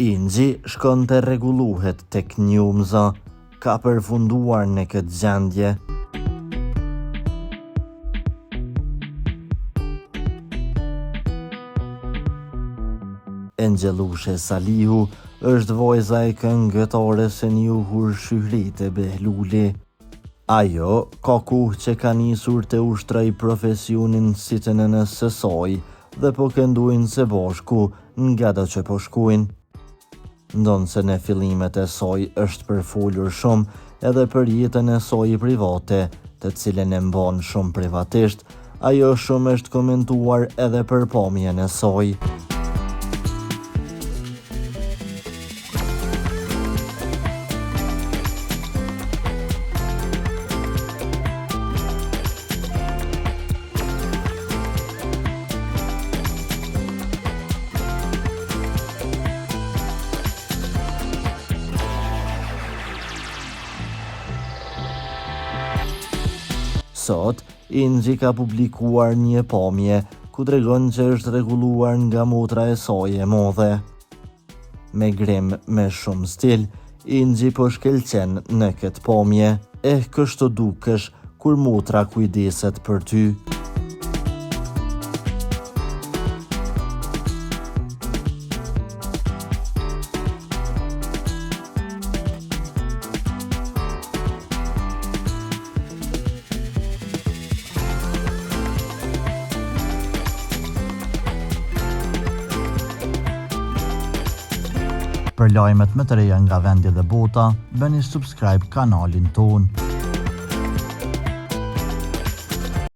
Ingji shkon të rregulluhet tek Njumza, ka përfunduar në këtë gjendje. Engjelushe Salihu është vojza e këngëtores e njohur Shyhrite Behluli. Ajo ka kohë që ka nisur të ushtroj profesionin si të nënës së saj dhe po këndojnë së bashku nga do që po shkojnë. Ndonë se në fillimet e saj është përfolur shumë edhe për jetën e saj private, të cilën e mban shumë privatisht, ajo shumë është komentuar edhe për pamjen e saj. Sot, Ingji ka publikuar një pamje ku tregon që është rregulluar nga motra e saj e madhe. Me grim me shumë stil, Ingji po shkelqen në këtë pamje, kështu dukesh kur motra kujdeset për ty. Për lajmet më të reja nga vendi dhe bota, bëni subscribe kanalin ton.